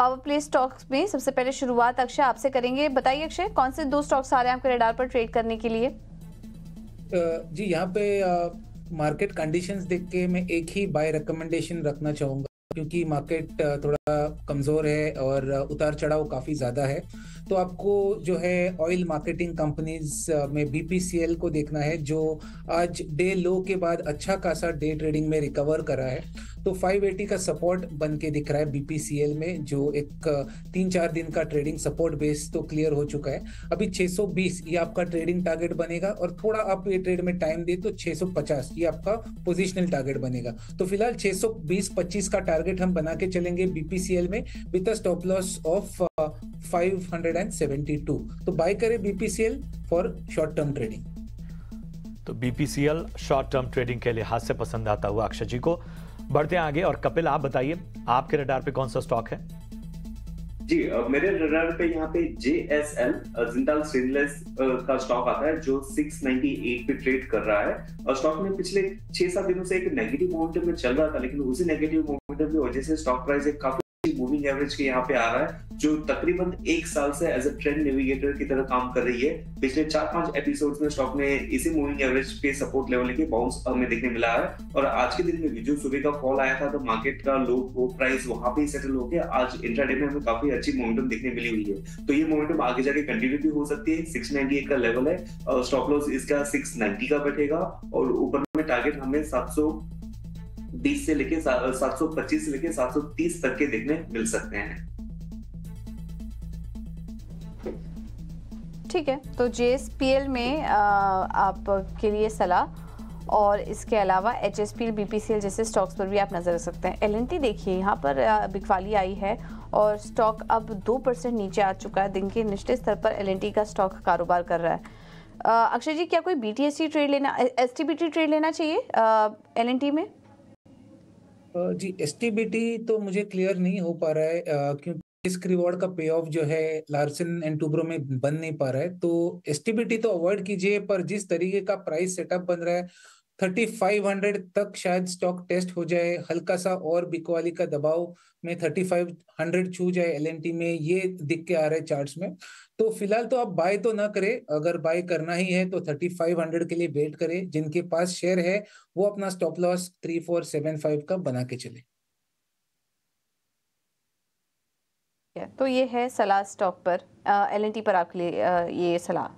Power play stocks में सबसे पहले शुरुआत अक्षय आपसे करेंगे। बताइए अक्षय, कौन से 2 स्टॉक्स आ रहे हैं आपके रडार पर ट्रेड करने के लिए? जी, यहाँ पे मार्केट कंडीशंस देख के मैं एक ही बाय रिकमेंडेशन रखना चाहूँगा, क्योंकि मार्केट थोड़ा कमज़ोर है और उतार चढ़ाव काफ़ी ज़्यादा है। तो आपको जो है ऑयल मार्केटिंग कंपनीज में बीपीसीएल को देखना है, जो आज डे लो के बाद अच्छा खासा डे ट्रेडिंग में रिकवर करा है। तो 580 का सपोर्ट बन के दिख रहा है बीपीसीएल में, जो एक 3-4 दिन का ट्रेडिंग सपोर्ट बेस तो क्लियर हो चुका है। अभी 620 ये आपका ट्रेडिंग टारगेट बनेगा, और थोड़ा आप ये ट्रेड में टाइम दे तो 650 ये आपका पोजिशनल टारगेट बनेगा। तो फिलहाल 620-25 का टारगेट हम बना के चलेंगे बीपीसीएल में, with a stop loss of 572। तो बाय करें BPCL for short term trading. तो बीपीसीएल शॉर्ट टर्म ट्रेडिंग के लिहाज से पसंद आता हुआ अक्षय जी को। बढ़ते हैं आगे, और कपिल आप बताइए, आपके रडार पे कौन सा स्टॉक है? जी, मेरे रडार पे यहाँ पे JSL जिंदाल स्टेनलेस का स्टॉक आता है, जो 698 पे ट्रेड कर रहा है। और स्टॉक में पिछले 6-7 दिनों से एक नेगेटिव मोमेंटम में चल रहा था, लेकिन उसी नेगेटिव मोमेंटम की वजह से स्टॉक प्राइस एक काफी मूविंग एवरेज के यहाँ पे आ रहा है, जो तकरीबन 1 साल से एज ए ट्रेंड नेविगेटर की तरह काम कर रही है। पिछले 4-5 एपिसोड्स में स्टॉक ने इसी मूविंग एवरेज पे सपोर्ट लेवल के बाउंस हमें देखने मिला है। और आज के दिन में भी जो सुबह का फॉल आया था, तो मार्केट का लो प्राइस वहां पे ही सेटल हो गया। आज इंट्राडे में हमें काफी अच्छी मोमेंटम देखने मिली हुई है, तो ये मोमेंटम आगे जाके कंटिन्यू भी हो सकती है। 698 का लेवल है, स्टॉप लॉस इसका 690 का बैठेगा, और ऊपर में टारगेट हमें 720 से लेके 725 से लेके 730 तक के देखने मिल सकते हैं। ठीक है, तो JSPL में आपके लिए सलाह, और इसके अलावा HSPL, BPCL जैसे स्टॉक्स पर भी आप नजर रख सकते हैं। LNT देखिए, यहाँ पर बिकवाली आई है और स्टॉक अब 2% नीचे आ चुका है। दिन के निचले स्तर पर LNT का स्टॉक कारोबार कर रहा है। अक्षय जी, क्या कोई BTST ट्रेड लेना, STBT ट्रेड लेना चाहिए LNT में? जी, STBT तो मुझे क्लियर नहीं हो पा रहा है, क्योंकि रिस्क रिवॉर्ड का पे ऑफ जो है लार्सन एंड टूब्रो में बन नहीं पा रहा है। तो STBT तो अवॉइड कीजिए, पर जिस तरीके का प्राइस सेटअप बन रहा है 3500 तक शायद स्टॉक टेस्ट हो जाए, हल्का सा और बिकवाली का दबाव में 3500 छू जाए LNT में, ये दिख के आ रहा है चार्ट्स में। तो फिलहाल तो आप बाय तो ना करें, अगर बाय करना ही है तो 3500 के लिए वेट करें। जिनके पास शेयर है वो अपना स्टॉप लॉस 3475 का बना के चले। तो ये है सलाह स्टॉक पर, LNT पर आपके लिए ये सलाह।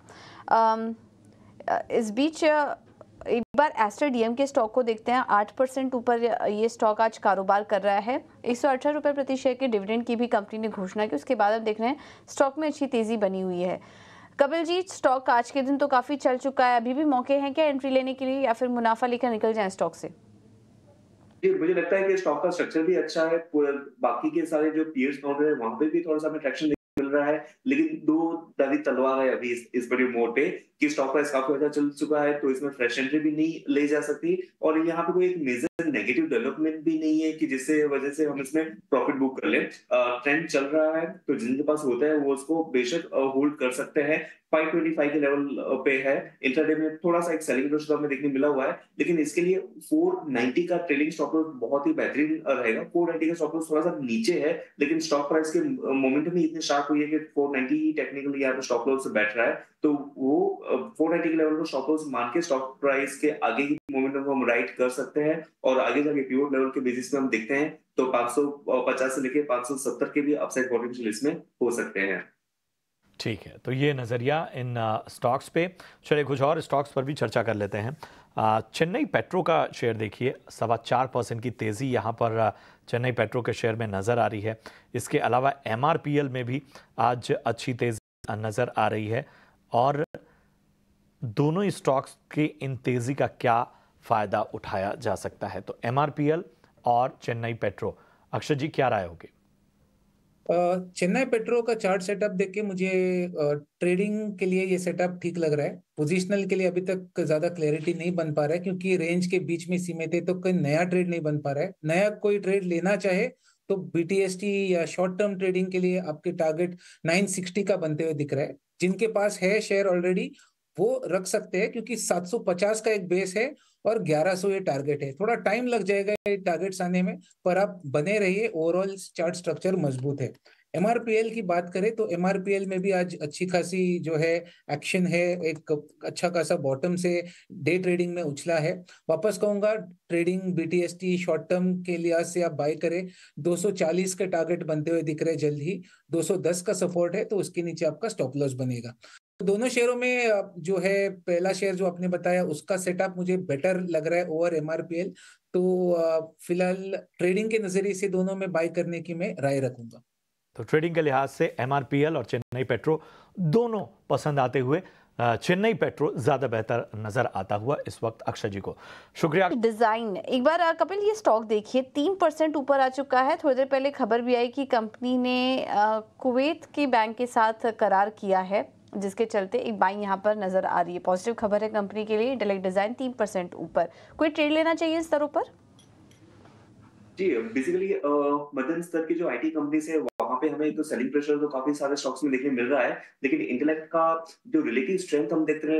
इस बीच एक बार एस्टर DM के स्टॉक को देखते हैं। 8% ऊपर ये स्टॉक आज कारोबार कर रहा है। 118 रुपये प्रति शेयर के डिविडेंड की भी कंपनी ने घोषणा की। उसके बाद हम देख रहे हैं स्टॉक में अच्छी तेजी बनी हुई है। कपिल जी, स्टॉक आज के दिन तो काफी चल चुका है, अभी भी मौके हैं क्या एंट्री लेने के लिए, या फिर मुनाफा लेकर निकल जाए स्टॉक से? मुझे लगता है कि स्टॉक का स्ट्रक्चर भी अच्छा है। बाकी के सारे जो पीयर्स काउंटर है वहां पे भी थोड़ा सा हमें ट्रैक्शन मिल रहा है, लेकिन दो धारी तलवार है अभी इस बड़े मोड पे, कि स्टॉक प्राइस काफी अच्छा चल चुका है, तो इसमें फ्रेश एंट्री भी नहीं ले जा सकती, और यहाँ पे कोई एक मेजर नेगेटिव डेवलपमेंट भी नहीं है कि जिससे वजह से हम इसमें प्रॉफिट बुक कर ले। ट्रेंड चल रहा है, तो जिनके पास होता है वो उसको बेशक होल्ड कर सकते हैं। 525 के लेवल पे है। इंट्राडे में थोड़ा सा एक सेलिंग प्रेशर हमें देखने मिला हुआ है, लेकिन इसके लिए 490 का ट्रेलिंग स्टॉप लॉस बहुत ही बेहतरीन रहेगा। 490 का स्टॉप लॉस थोड़ा सा नीचे है, लेकिन स्टॉक प्राइस के मोमेंटम ही इतनी शार्प हुई है कि 490 टेक्निकली यहाँ पे स्टॉप लॉस बैठ रहा है, तो वो 490 के लेवल को स्टॉप लॉस मान के स्टॉक प्राइस के आगे की मोमेंटम को हम राइट कर सकते हैं, और आगे जाके पिवोट लेवल के बेसिस पे हम देखते हैं तो 550 से लेके 570 के भी अपसाइड पोटेंशियल इसमें हो सकते हैं। ठीक है, तो ये नज़रिया इन स्टॉक्स पे। चलिए कुछ और स्टॉक्स पर भी चर्चा कर लेते हैं। चेन्नई पेट्रो का शेयर देखिए, 4.25% की तेज़ी यहाँ पर चेन्नई पेट्रो के शेयर में नज़र आ रही है। इसके अलावा MRPL में भी आज अच्छी तेज़ी नज़र आ रही है, और दोनों ही स्टॉक्स की इन तेज़ी का क्या फ़ायदा उठाया जा सकता है? तो MRPL और चेन्नई पेट्रो, अक्षय जी क्या राय होगी? चेन्नई पेट्रो का चार्ट सेटअप देख के मुझे ट्रेडिंग के लिए ये सेटअप ठीक लग रहा है। पोजिशनल के लिए अभी तक ज्यादा क्लैरिटी नहीं बन पा रहा है, क्योंकि रेंज के बीच में सीमित है, तो कोई नया ट्रेड नहीं बन पा रहा है। नया कोई ट्रेड लेना चाहे तो BTST या शॉर्ट टर्म ट्रेडिंग के लिए आपके टारगेट 960 का बनते हुए दिख रहा है। जिनके पास है शेयर ऑलरेडी वो रख सकते हैं, क्योंकि 750 का एक बेस है और 1100 ये टारगेट है। थोड़ा टाइम लग जाएगा ये टारगेट्स आने में, पर आप बने रहिए, ओवरऑल चार्ट स्ट्रक्चर मजबूत है। एमआरपीएल की बात करें तो एमआरपीएल में भी आज अच्छी खासी जो है एक्शन है, एक अच्छा खासा बॉटम से डे ट्रेडिंग में उछला है। वापस कहूंगा, ट्रेडिंग बीटीएसटी शॉर्ट टर्म के लिहाज से आप बाय करें। 240 के टारगेट बनते हुए दिख रहे जल्द ही, 210 का सपोर्ट है, तो उसके नीचे आपका स्टॉप लॉस बनेगा। दोनों शेयरों में जो है, पहला शेयर जो आपने बताया उसका सेटअप मुझे बेटर लग रहा है ओवर एमआरपीएल। तो फिलहाल ट्रेडिंग के नजरिए से दोनों में बाय करने की मैं राय रखूंगा। तो ट्रेडिंग के लिहाज से एमआरपीएल और चेन्नई पेट्रो दोनों पसंद आते हुए चेन्नई पेट्रो ज्यादा बेहतर नजर आता हुआ इस वक्त अक्षय जी को शुक्रिया। डिजाइन एक बार कपिल ये स्टॉक देखिए 3% ऊपर आ चुका है। थोड़ी देर पहले खबर भी आई कि कंपनी ने कुवैत के बैंक के साथ करार किया है, जिसके चलते एक बाइंग यहाँ पर नजर आ रही है। पॉजिटिव खबर है कंपनी के लिए। इंटेलेक्ट डिजाइन 3% ऊपर। कोई ट्रेड लेना चाहिए इस स्तरों पर? जी, बेसिकली मध्यम स्तर की जो आईटी कंपनीज है वहां पे हमें तो सेलिंग प्रेशर तो काफी सारे स्टॉक्स में देखने मिल रहा है, लेकिन इंटेलेक्ट का जो रिलेटिव स्ट्रेंथ हम देख रहे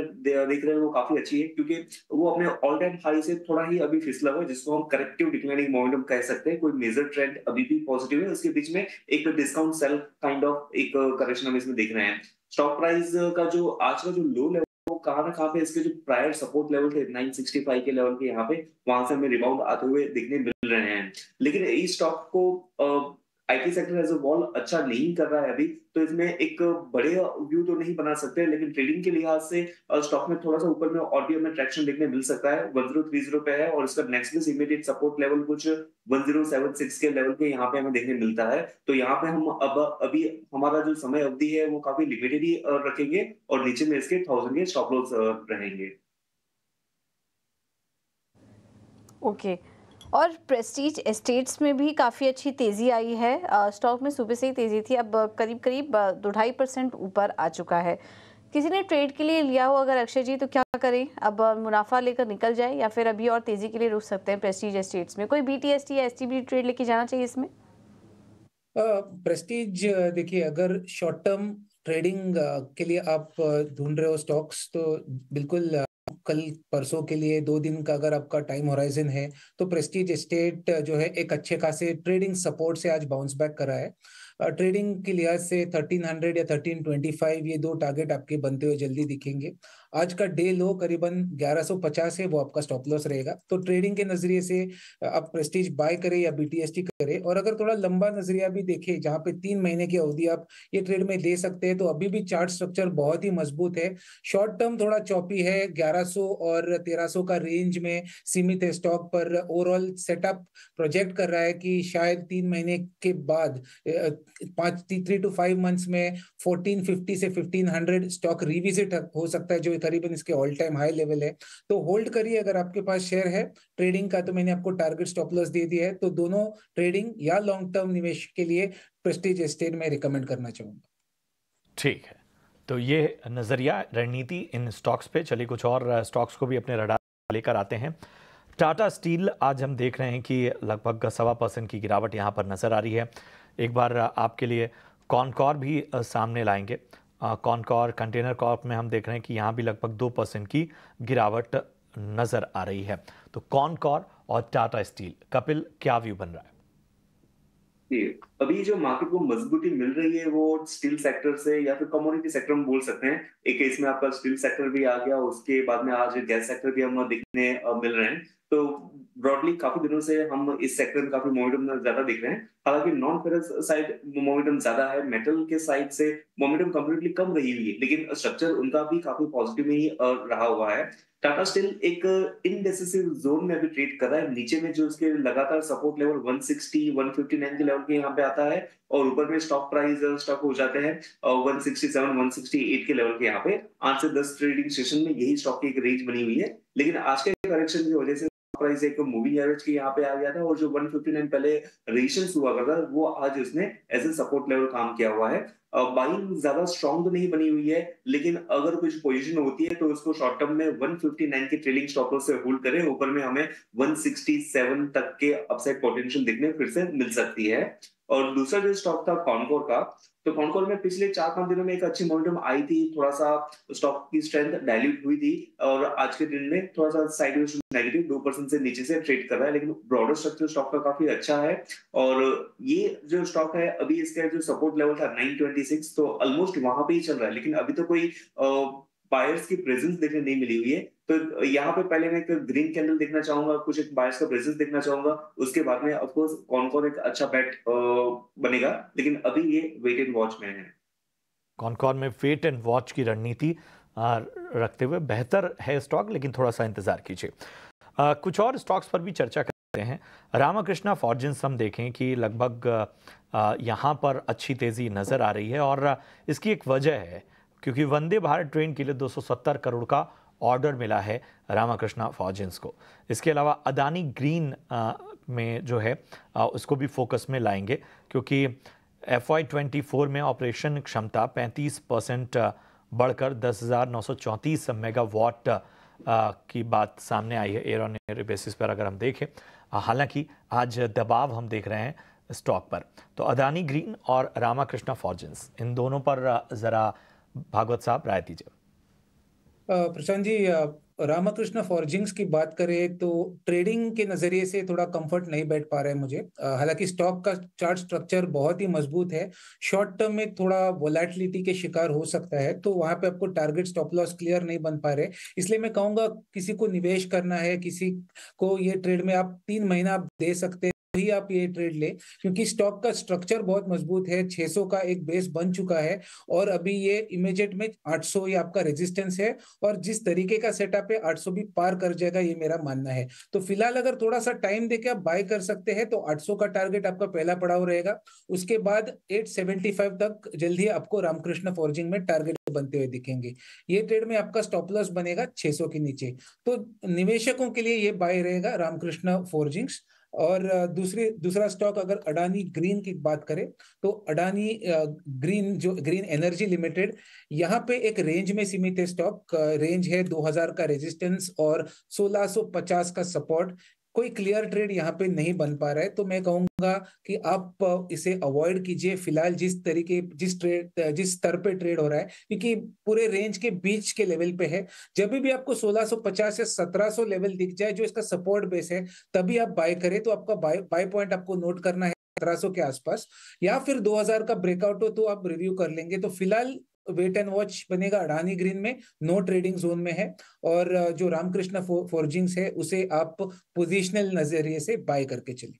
हैं वो काफी अच्छी है, क्योंकि वो अपने ऑल टाइम हाई से थोड़ा ही अभी फिसला हुआ है, जिसको हम करेक्टिव डिक्लाइनिंग मोमेंटम कह सकते हैं। कोई मेजर ट्रेंड अभी भी पॉजिटिव है, उसके बीच में एक डिस्काउंट सेल काइंड ऑफ एक करेक्शन हम इसमें देख रहे हैं। स्टॉक प्राइस का जो आज का जो लो लेवल वो कहाँ ना कहाँ पे इसके जो प्रायर सपोर्ट लेवल थे 965 के लेवल के, यहाँ पे वहां से हमें रिबाउंड आते हुए दिखने मिल रहे हैं। लेकिन इस स्टॉक को IT sector as a whole अच्छा नहीं कर रहा है अभी, तो इसमें एक बड़े व्यू तो नहीं बना सकते, लेकिन ट्रेडिंग के लिहाज से स्टॉक में थोड़ा सा ऊपर में और भी हमें ट्रैक्शन देखने मिल सकता है। 1030 पे है और इसका नेक्स्ट इमीडिएट सपोर्ट लेवल कुछ 1076 के लेवल पे यहाँ पे हमें देखने मिलता है। तो यहाँ पे हम अभी हमारा जो समय अवधि है वो काफी लिमिटेड ही रखेंगे और नीचे में इसके 1000 के स्टॉप लॉस रहेंगे। ओके। और प्रेस्टीज एस्टेट्स में भी काफ़ी अच्छी तेज़ी आई है। स्टॉक में सुबह से ही तेज़ी थी, अब करीब करीब 2-2.5% ऊपर आ चुका है। किसी ने ट्रेड के लिए लिया हो अगर अक्षय जी, तो क्या करें? अब मुनाफा लेकर निकल जाए या फिर अभी और तेज़ी के लिए रुक सकते हैं प्रेस्टीज एस्टेट्स में? कोई बीटीएसटी या एसटीबी ट्रेड लेके जाना चाहिए इसमें? प्रेस्टीज देखिए, अगर शॉर्ट टर्म ट्रेडिंग के लिए आप ढूंढ रहे हो स्टॉक्स, तो बिल्कुल कल परसों के लिए 2 दिन का अगर आपका टाइम होराइजन है, तो प्रेस्टीज एस्टेट जो है एक अच्छे खासे ट्रेडिंग सपोर्ट से आज बाउंस बैक करा है। ट्रेडिंग के लिहाज से 1300 या 1325 ये 2 टारगेट आपके बनते हुए जल्दी दिखेंगे। आज का डे लो करीबन 1150 है, वो आपका स्टॉप लॉस रहेगा। तो ट्रेडिंग के नजरिए से आप प्रेस्टीज बाय करें या बीटीएसटी करें। और अगर थोड़ा लंबा नजरिया भी देखें, जहां पे 3 महीने की अवधि आप ये ट्रेड में ले सकते हैं, तो अभी भी चार्ट स्ट्रक्चर बहुत ही मजबूत है। शॉर्ट टर्म थोड़ा चौपी है, 1100 और 1300 का रेंज में सीमित है स्टॉक, पर ओवरऑल सेटअप प्रोजेक्ट कर रहा है कि शायद 3 महीने के बाद 3 to 5 मंथ्स में 1450 से 1500 स्टॉक रिविजिट हो सकता है, जो करीबन इसके ऑल टाइम हाई लेवल है। तो होल्ड करिए अगर आपके पास शेयर है। ट्रेडिंग का तो मैंने आपको टारगेट स्टॉप लॉस दे दिया है, तो दोनों ट्रेडिंग या लॉन्ग टर्म निवेश के लिए प्रेस्टीज एस्टेट में रिकमेंड करना चाहूंगा। ठीक है, तो ये नजरिया रणनीति इन स्टॉक्स पे। चलिए कुछ और स्टॉक्स को भी अपने रडार लेकर आते हैं। टाटा स्टील आज हम देख रहे हैं कि लगभग 1.25% की गिरावट यहाँ पर नजर आ रही है। एक बार आपके लिए कॉनकॉर भी सामने लाएंगे। कॉनकॉर कंटेनर कॉर्प में हम देख रहे हैं कि यहाँ भी लगभग 2% की गिरावट नजर आ रही है। तो कॉनकॉर और टाटा स्टील, कपिल क्या व्यू बन रहा है? अभी जो मार्केट को मजबूती मिल रही है वो स्टील सेक्टर से या फिर कमोडिटी सेक्टर में बोल सकते हैं। एक केस में आपका स्टील सेक्टर भी आ गया, उसके बाद में आज गैस सेक्टर भी हम देखने मिल रहे हैं। तो ब्रॉडली काफी दिनों से हम इस सेक्टर में काफी मोमेंटम ज्यादा दिख रहे हैं। हालांकि नॉन फेरस साइड मोमेंटम ज्यादा है, मेटल के साइड से मोमेंटम कंप्लीटली कम रही हुई है, लेकिन स्ट्रक्चर उनका भी काफी पॉजिटिव में ही रहा हुआ है। टाटा स्टील एक इनडेसिसिव जोन में अभी ट्रेड कर रहा है। नीचे में जो उसके लगातार सपोर्ट लेवल 160, 159 के लेवल के यहाँ पे आता है और ऊपर में स्टॉक प्राइस स्टॉक हो जाते हैं 167, 168 के लेवल के यहाँ पे। 8 से 10 ट्रेडिंग सेशन में यही स्टॉक की एक रेंज बनी हुई है, लेकिन आज के करेक्शन की वजह से प्राइस एक मूविंग एवरेज के यहाँ पे आ गया था और जो 159 पहले रेजिस्टेंस हुआ करता वो आज उसने एज ए सपोर्ट लेवल काम किया हुआ है। बाइंग ज्यादा स्ट्रॉन्ग तो नहीं बनी हुई है, लेकिन अगर कुछ पोजीशन होती है तो उसको शॉर्ट टर्म में 159 के ट्रेलिंग स्टॉप लॉस से होल्ड करें। ऊपर में हमें 167 तक के अपसाइड पोटेंशियल दिखने फिर से मिल सकती है। और दूसरा जो स्टॉक था कॉनकोर का, तो कॉनकॉर में पिछले 4-5 दिनों में एक अच्छी मोमेंटम आई थी, थोड़ा सा स्टॉक की स्ट्रेंथ डाइल्यूट हुई थी और आज के दिन में थोड़ा सा साइडवेज नेगेटिव 2% से नीचे से ट्रेड कर रहा है, लेकिन ब्रॉडर स्ट्रक्चर स्टॉक का काफी अच्छा है। और ये जो स्टॉक है अभी इसका जो सपोर्ट लेवल था 926, तो ऑलमोस्ट वहां पे ही चल रहा है, लेकिन अभी तो कोई बायर्स की प्रेजेंस देखने नहीं मिली हुई है। तो यहाँ पे पहले मैं एक ग्रीन कैंडल देखना चाहूंगा, कुछ एक बायर्स का प्रेजेंस देखना चाहूंगा, उसके बाद में ऑफ कोर्स कॉनकॉर एक अच्छा बेट बनेगा, लेकिन अभी ये वेट एंड वॉच में है। कॉनकॉर में वेट एंड वॉच की रणनीति रखते हुए बेहतर है स्टॉक, लेकिन थोड़ा सा इंतजार कीजिए। कुछ और स्टॉक्स पर भी चर्चा करते हैं। रामाकृष्णा फॉर्जिंस हम देखें कि लगभग यहाँ पर अच्छी तेजी नजर आ रही है और इसकी एक वजह है क्योंकि वंदे भारत ट्रेन के लिए 270 करोड़ का ऑर्डर मिला है रामाकृष्णा फॉर्जिंस को। इसके अलावा अदानी ग्रीन में जो है उसको भी फोकस में लाएंगे क्योंकि FY24 में ऑपरेशन क्षमता 35% बढ़कर 10,934 मेगावाट की बात सामने आई है एयर ऑन एयर बेसिस पर अगर हम देखें। हालांकि आज दबाव हम देख रहे हैं स्टॉक पर। तो अदानी ग्रीन और रामाकृष्णा फॉर्जिंस, इन दोनों पर जरा भागवत साहब राय दीजिए। प्रशांत जी, रामाकृष्ण फॉर्जिंग्स की बात करें तो ट्रेडिंग के नजरिए से थोड़ा कंफर्ट नहीं बैठ पा रहा है मुझे। हालांकि स्टॉक का चार्ट स्ट्रक्चर बहुत ही मजबूत है, शॉर्ट टर्म में थोड़ा वोलेटिलिटी के शिकार हो सकता है, तो वहां पे आपको टारगेट स्टॉप लॉस क्लियर नहीं बन पा रहे। इसलिए मैं कहूंगा किसी को निवेश करना है, किसी को ये ट्रेड में आप 3 महीना आप दे सकते हैं, ही आप ये ट्रेड ले, क्योंकि स्टॉक का स्ट्रक्चर बहुत मजबूत है। 600 का एक बेस बन चुका है और अभी ये इमीडिएट में 800 ये आपका रेजिस्टेंस है और जिस तरीके का सेटअप है 800 भी पार कर जाएगा, ये मेरा मानना है। तो फिलहाल अगर थोड़ा सा टाइम देके आप बाय कर सकते हैं तो 800 का टारगेट आपका पहला पड़ाव रहेगा। उसके बाद 875 तक जल्दी आपको रामकृष्ण फॉर्जिंग में टारगेट बनते हुए दिखेंगे। ये ट्रेड में आपका स्टॉप लॉस बनेगा 600 के नीचे। तो निवेशकों के लिए ये बाय रहेगा रामकृष्ण फॉर्जिंग्स। और दूसरा स्टॉक अगर अडानी ग्रीन की बात करें तो अडानी ग्रीन, जो ग्रीन एनर्जी लिमिटेड, यहाँ पे एक रेंज में सीमित है स्टॉक। रेंज है 2000 का रेजिस्टेंस और 1650 का सपोर्ट। कोई क्लियर ट्रेड यहाँ पे नहीं बन पा रहा है, तो मैं कहूंगा कि आप इसे अवॉइड कीजिए फिलहाल जिस स्तर पे ट्रेड हो रहा है, क्योंकि पूरे रेंज के बीच के लेवल पे है। जब भी आपको 1650 या 1700 लेवल दिख जाए जो इसका सपोर्ट बेस है, तभी आप बाय करें। तो आपका बाय पॉइंट आपको नोट करना है 1700 के आसपास, या फिर 2000 का ब्रेकआउट हो तो आप रिव्यू कर लेंगे। तो फिलहाल वेट एंड वॉच बनेगा अडानी ग्रीन में, नो ट्रेडिंग जोन में है। और जो रामकृष्ण फॉर्जिंग्स है उसे आप पोजिशनल नजरिए से बाय करके चलिए।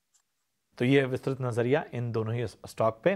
तो ये विस्तृत नजरिया इन दोनों ही स्टॉक पे।